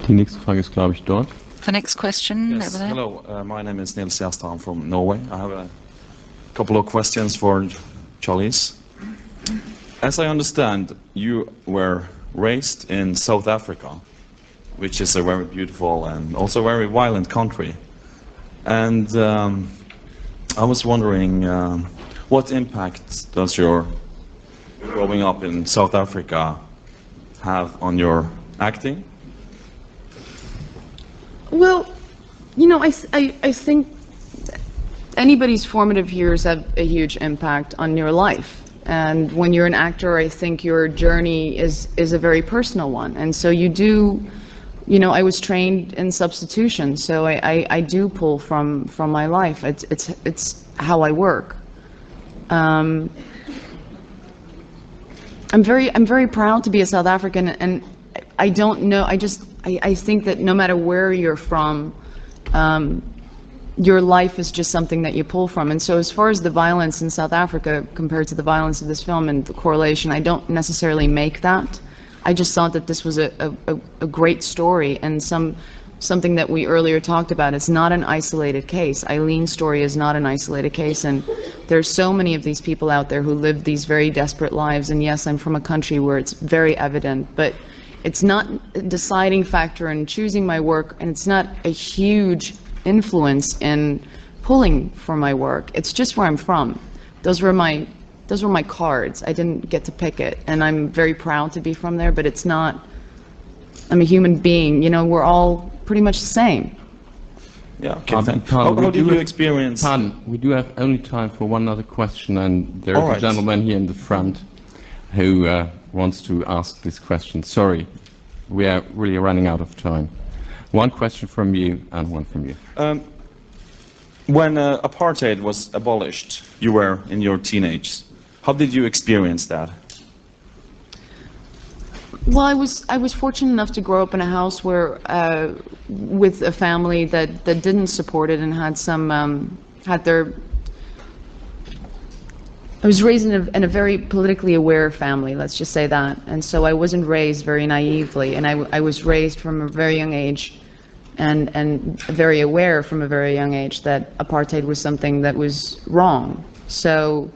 Die nächste Frage ist, glaube ich, dort. The next question Yes, over there. hello, my name is Nils Vermund. I'm from Norway. I have a couple of questions for Charlize. As I understand, you were raised in South Africa, which is a very beautiful and also very violent country. And I was wondering, what impact does your growing up in South Africa have on your acting? Well, you know, I think anybody's formative years have a huge impact on your life. And when you're an actor, I think your journey is a very personal one. And so you do, you know, I was trained in substitution, so I do pull from my life. It's how I work. I'm very proud to be a South African, and I don't know, I think that no matter where you're from, your life is just something that you pull from. And so as far as the violence in South Africa compared to the violence of this film and the correlation, I don't necessarily make that. I just thought that this was a great story and something that we earlier talked about. It's not an isolated case. Eileen's story is not an isolated case, and there's so many of these people out there who live these very desperate lives. And yes, I'm from a country where it's very evident, but it's not a deciding factor in choosing my work, and it's not a huge influence in pulling for my work. It's just where I'm from. Those were my cards. I didn't get to pick it, and I'm very proud to be from there, but it's not, I'm a human being, you know, we're all pretty much the same. Yeah, okay. How did you experience... Pardon, we do have only time for one other question, and there's a gentleman here in the front who wants to ask this question. Sorry, we are really running out of time. One question from you and one from you. When apartheid was abolished, you were in your teenage. How did you experience that? Well, I was fortunate enough to grow up in a house where, with a family that didn't support it and had some, had their. I was raised in a very politically aware family, let's just say that, and so I wasn't raised very naively, and I was raised from a very young age, and very aware from a very young age that apartheid was something that was wrong. So.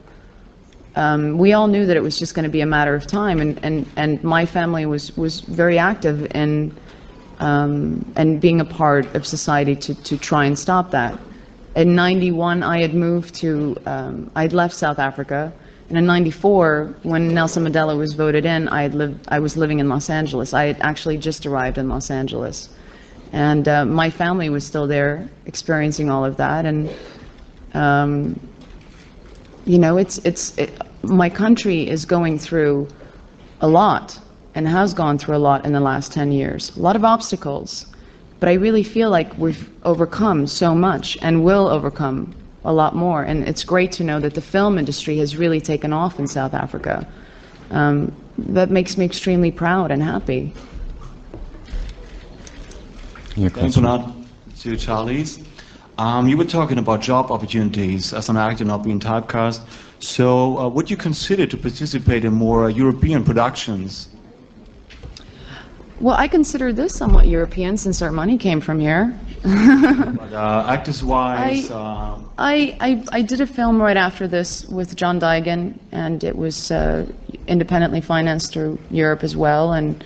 We all knew that it was just going to be a matter of time, and my family was very active in and being a part of society to try and stop that. In '91, I had moved to, I'd left South Africa, and in '94, when Nelson Mandela was voted in, I was living in Los Angeles. I had actually just arrived in Los Angeles, and my family was still there, experiencing all of that, and. You know, my country is going through a lot and has gone through a lot in the last 10 years. A lot of obstacles, but I really feel like we've overcome so much and will overcome a lot more. And it's great to know that the film industry has really taken off in South Africa. That makes me extremely proud and happy. Thanks a lot to Charlize. You were talking about job opportunities as an actor not being typecast. So would you consider to participate in more European productions? Well, I consider this somewhat European since our money came from here. But actors-wise... I did a film right after this with John Daigan, and it was independently financed through Europe as well. And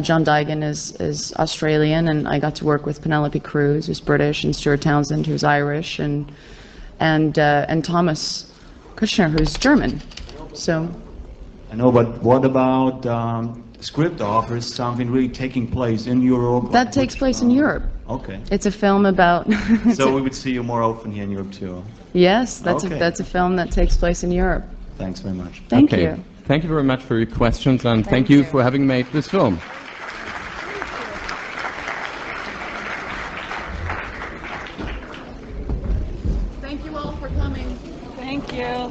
John Daigan is Australian, and I got to work with Penelope Cruz, who's British, and Stuart Townsend, who's Irish, and Thomas Kushner, who's German. So. I know, but what about script offers? Something really taking place in Europe? That takes place in Europe. Okay. It's a film about. So we would see you more often here in Europe too. Yes, that's a film that takes place in Europe. Thanks very much. Thank you. Thank you very much for your questions, and thank you for having made this film. Thank you all for coming. Thank you.